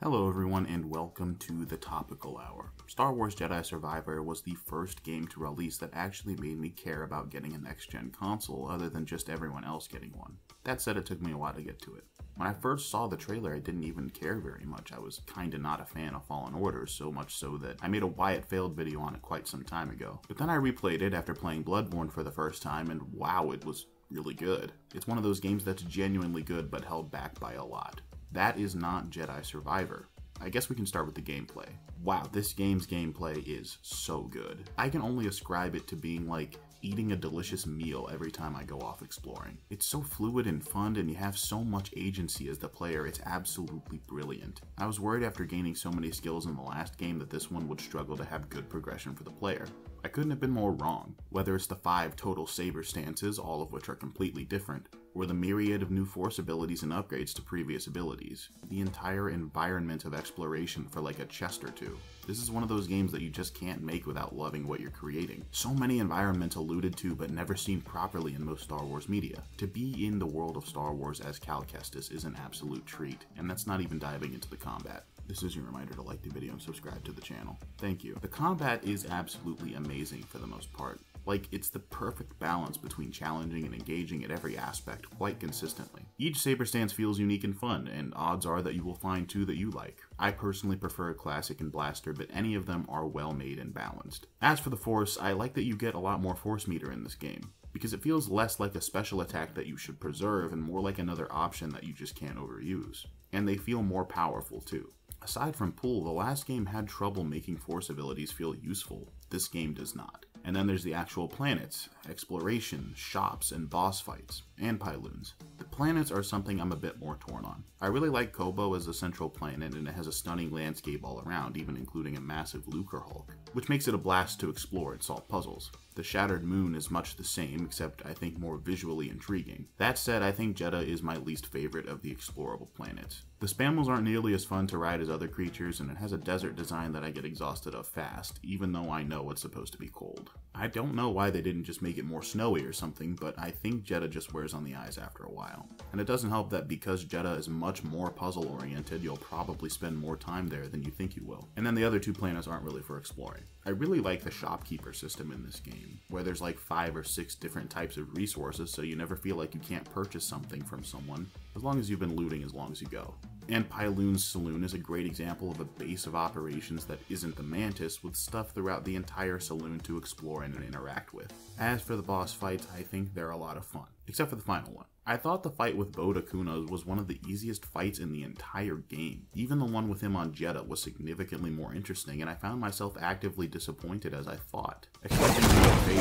Hello everyone and welcome to the Topical Hour. Star Wars Jedi Survivor was the first game to release that actually made me care about getting a next-gen console other than just everyone else getting one. That said, it took me a while to get to it. When I first saw the trailer, I didn't even care very much. I was kinda not a fan of Fallen Order, so much so that I made a Why It Failed video on it quite some time ago. But then I replayed it after playing Bloodborne for the first time, and wow, it was really good. It's one of those games that's genuinely good but held back by a lot. That is not Jedi Survivor. I guess we can start with the gameplay. Wow, this game's gameplay is so good. I can only ascribe it to being like eating a delicious meal every time I go off exploring. It's so fluid and fun, and you have so much agency as the player, it's absolutely brilliant. I was worried after gaining so many skills in the last game that this one would struggle to have good progression for the player. I couldn't have been more wrong. Whether it's the 5 total saber stances, all of which are completely different, or the myriad of new force abilities and upgrades to previous abilities, the entire environment of exploration for like a chest or two. This is one of those games that you just can't make without loving what you're creating. So many environments alluded to but never seen properly in most Star Wars media. To be in the world of Star Wars as Cal Kestis is an absolute treat, and that's not even diving into the combat. This is your reminder to like the video and subscribe to the channel. Thank you. The combat is absolutely amazing for the most part. Like, it's the perfect balance between challenging and engaging at every aspect quite consistently. Each saber stance feels unique and fun, and odds are that you will find two that you like. I personally prefer Classic and Blaster, but any of them are well made and balanced. As for the Force, I like that you get a lot more Force meter in this game, because it feels less like a special attack that you should preserve and more like another option that you just can't overuse. And they feel more powerful too. Aside from pull, the last game had trouble making Force abilities feel useful. This game does not. And then there's the actual planets, exploration, shops, and boss fights, and Pyloons. The planets are something I'm a bit more torn on. I really like Kobo as a central planet, and it has a stunning landscape all around, even including a massive Lucre Hulk, which makes it a blast to explore and solve puzzles. The Shattered Moon is much the same, except I think more visually intriguing. That said, I think Jedha is my least favorite of the explorable planets. The Spamels aren't nearly as fun to ride as other creatures, and it has a desert design that I get exhausted of fast, even though I know it's supposed to be cold. I don't know why they didn't just make it more snowy or something, but I think Jedha just wears on the eyes after a while. And it doesn't help that because Jedha is much more puzzle oriented, you'll probably spend more time there than you think you will. And then the other two planets aren't really for exploring. I really like the shopkeeper system in this game, where there's like 5 or 6 different types of resources, so you never feel like you can't purchase something from someone, as long as you've been looting as long as you go. And Pyloon's Saloon is a great example of a base of operations that isn't the Mantis, with stuff throughout the entire saloon to explore and interact with. As for the boss fights, I think they're a lot of fun, except for the final one. I thought the fight with Bode Akuna was one of the easiest fights in the entire game. Even the one with him on Jedha was significantly more interesting, and I found myself actively disappointed as I fought. Expecting to be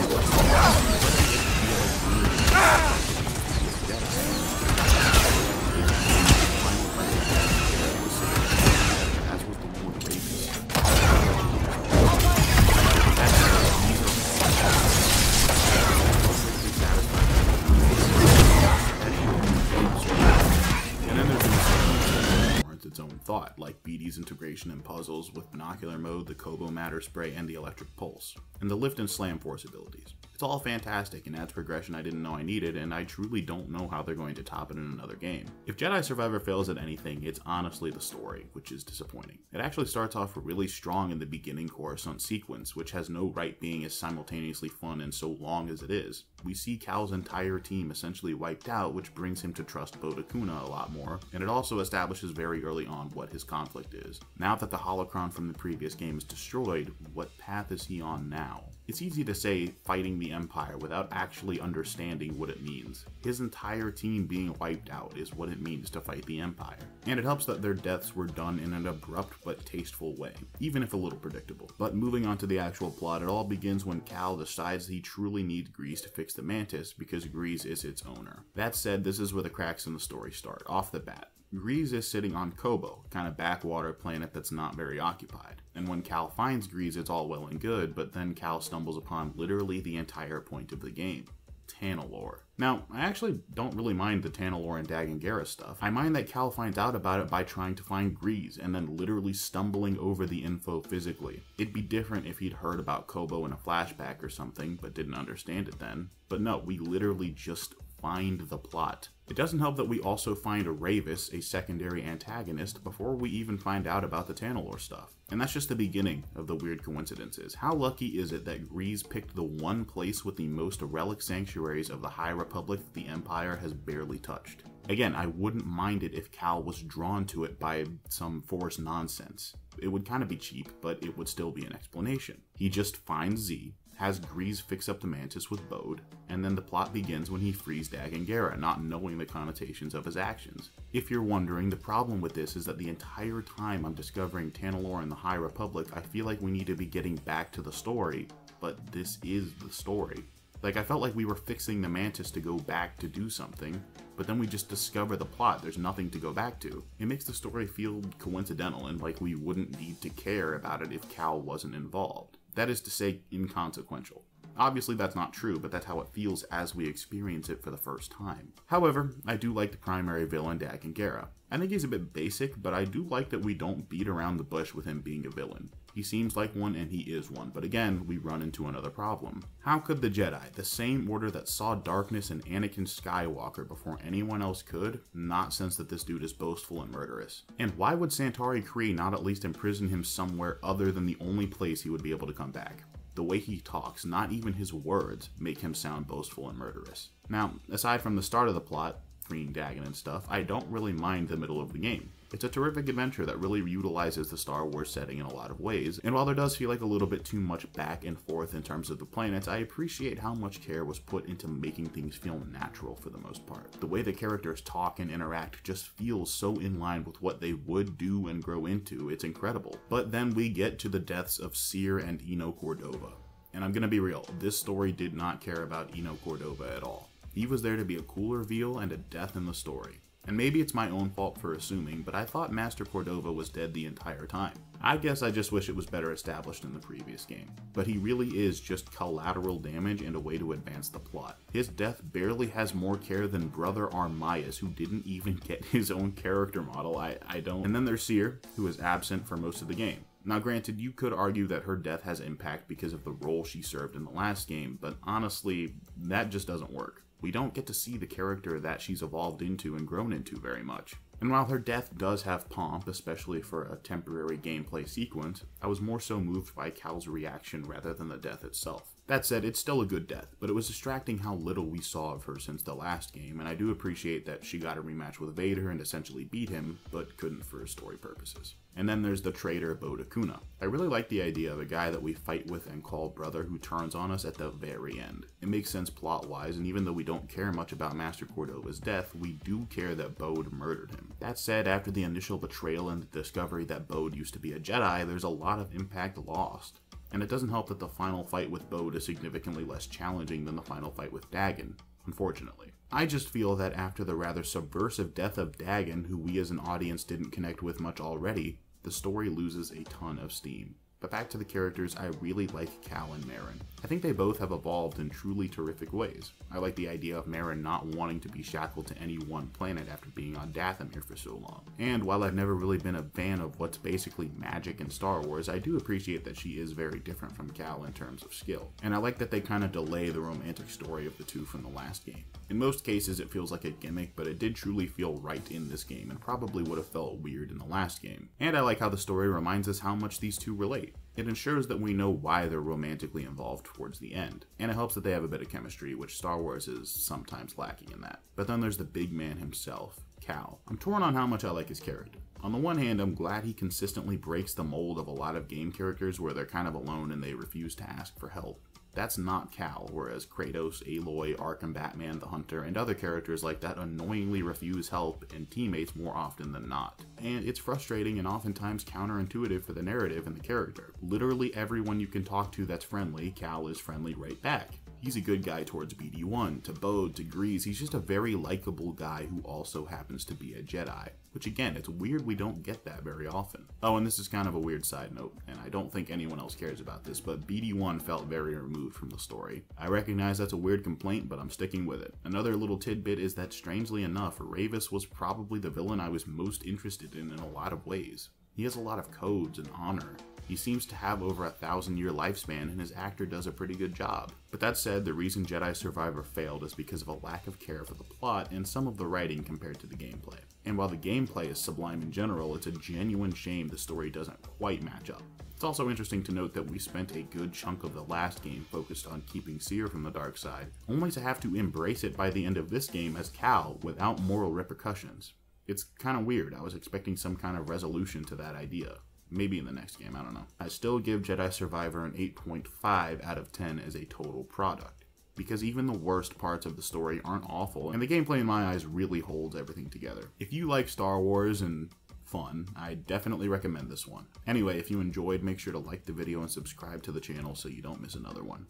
thought, like BD's integration in puzzles with binocular mode, the Kobo matter spray, and the electric pulse, and the lift and slam force abilities. It's all fantastic and adds progression I didn't know I needed, and I truly don't know how they're going to top it in another game. If Jedi Survivor fails at anything, it's honestly the story, which is disappointing. It actually starts off really strong in the beginning Coruscant sequence, which has no right being as simultaneously fun and so long as it is. We see Cal's entire team essentially wiped out, which brings him to trust Bode Akuna a lot more, and it also establishes very early on what his conflict is. Now that the holocron from the previous game is destroyed, what path is he on now? It's easy to say fighting the Empire without actually understanding what it means. His entire team being wiped out is what it means to fight the Empire. And it helps that their deaths were done in an abrupt but tasteful way, even if a little predictable. But moving on to the actual plot, it all begins when Cal decides he truly needs Grease to fix the Mantis because Grease is its owner. That said, this is where the cracks in the story start, off the bat. Grease is sitting on Kobo, kind of backwater planet that's not very occupied. And when Cal finds Grease, it's all well and good, but then Cal stumbles upon literally the entire point of the game. Tanalorr. Now, I actually don't really mind the Tanalorr and Dagan Gera stuff. I mind that Cal finds out about it by trying to find Grease and then literally stumbling over the info physically. It'd be different if he'd heard about Kobo in a flashback or something, but didn't understand it then. But no, we literally just find the plot. It doesn't help that we also find Ravis, a secondary antagonist, before we even find out about the Tanalorr stuff. And that's just the beginning of the weird coincidences. How lucky is it that Grease picked the one place with the most relic sanctuaries of the High Republic that the Empire has barely touched? Again, I wouldn't mind it if Cal was drawn to it by some forced nonsense. It would kind of be cheap, but it would still be an explanation. He just finds Z, has Grease fix up the Mantis with Bode, and then the plot begins when he frees Dag and Gera, not knowing the connotations of his actions. If you're wondering, the problem with this is that the entire time I'm discovering Tanalorr and the High Republic, I feel like we need to be getting back to the story, but this is the story. Like, I felt like we were fixing the Mantis to go back to do something, but then we just discover the plot. There's nothing to go back to. It makes the story feel coincidental and like we wouldn't need to care about it if Cal wasn't involved. That is to say, inconsequential. Obviously that's not true, but that's how it feels as we experience it for the first time. However, I do like the primary villain, Dag and Gera. I think he's a bit basic, but I do like that we don't beat around the bush with him being a villain. He seems like one and he is one, but again, we run into another problem. How could the Jedi, the same order that saw darkness in Anakin Skywalker before anyone else could, not sense that this dude is boastful and murderous? And why would Santari Khri not at least imprison him somewhere other than the only place he would be able to come back? The way he talks, not even his words, make him sound boastful and murderous. Now, aside from the start of the plot, freeing Dagon and stuff, I don't really mind the middle of the game. It's a terrific adventure that really utilizes the Star Wars setting in a lot of ways, and while there does feel like a little bit too much back and forth in terms of the planets, I appreciate how much care was put into making things feel natural for the most part. The way the characters talk and interact just feels so in line with what they would do and grow into, it's incredible. But then we get to the deaths of Cere and Eno Cordova. And I'm gonna be real, this story did not care about Eno Cordova at all. He was there to be a cool reveal and a death in the story. And maybe it's my own fault for assuming, but I thought Master Cordova was dead the entire time. I guess I just wish it was better established in the previous game. But he really is just collateral damage and a way to advance the plot. His death barely has more care than Brother Armias, who didn't even get his own character model. I don't. And then there's Cere, who is absent for most of the game. Now granted, you could argue that her death has impact because of the role she served in the last game, but honestly, that just doesn't work. We don't get to see the character that she's evolved into and grown into very much. And while her death does have pomp, especially for a temporary gameplay sequence, I was more so moved by Cal's reaction rather than the death itself. That said, it's still a good death, but it was distracting how little we saw of her since the last game, and I do appreciate that she got a rematch with Vader and essentially beat him, but couldn't for story purposes. And then there's the traitor Bode Akuna. I really like the idea of a guy that we fight with and call brother who turns on us at the very end. It makes sense plot-wise, and even though we don't care much about Master Cordova's death, we do care that Bode murdered him. That said, after the initial betrayal and the discovery that Bode used to be a Jedi, there's a lot of impact lost. And it doesn't help that the final fight with Bode is significantly less challenging than the final fight with Dagon, unfortunately. I just feel that after the rather subversive death of Dagon, who we as an audience didn't connect with much already, the story loses a ton of steam. But back to the characters, I really like Cal and Merrin. I think they both have evolved in truly terrific ways. I like the idea of Merrin not wanting to be shackled to any one planet after being on Dathomir for so long. And while I've never really been a fan of what's basically magic in Star Wars, I do appreciate that she is very different from Cal in terms of skill. And I like that they kind of delay the romantic story of the two from the last game. In most cases it feels like a gimmick, but it did truly feel right in this game and probably would have felt weird in the last game. And I like how the story reminds us how much these two relate. It ensures that we know why they're romantically involved towards the end, and it helps that they have a bit of chemistry, which Star Wars is sometimes lacking in that. But then there's the big man himself, Cal. I'm torn on how much I like his character. On the one hand, I'm glad he consistently breaks the mold of a lot of game characters where they're kind of alone and they refuse to ask for help. That's not Cal, whereas Kratos, Aloy, Arkham Batman, the Hunter, and other characters like that annoyingly refuse help and teammates more often than not. And it's frustrating and oftentimes counterintuitive for the narrative and the character. Literally everyone you can talk to that's friendly, Cal is friendly right back. He's a good guy towards BD1, to Bode, to Grease. He's just a very likable guy who also happens to be a Jedi. Which again, it's weird we don't get that very often. Oh, and this is kind of a weird side note, and I don't think anyone else cares about this, but BD1 felt very removed from the story. I recognize that's a weird complaint, but I'm sticking with it. Another little tidbit is that strangely enough, Ravis was probably the villain I was most interested in a lot of ways. He has a lot of codes and honor. He seems to have over a 1,000-year lifespan, and his actor does a pretty good job. But that said, the reason Jedi Survivor failed is because of a lack of care for the plot and some of the writing compared to the gameplay. And while the gameplay is sublime in general, it's a genuine shame the story doesn't quite match up. It's also interesting to note that we spent a good chunk of the last game focused on keeping Seer from the dark side, only to have to embrace it by the end of this game as Cal without moral repercussions. It's kind of weird. I was expecting some kind of resolution to that idea. Maybe in the next game, I don't know. I still give Jedi Survivor an 8.5 out of 10 as a total product, because even the worst parts of the story aren't awful, and the gameplay in my eyes really holds everything together. If you like Star Wars and fun, I definitely recommend this one. Anyway, if you enjoyed, make sure to like the video and subscribe to the channel so you don't miss another one.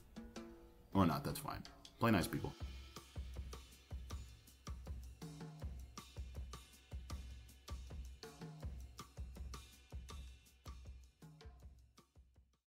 Or not, that's fine. Play nice, people.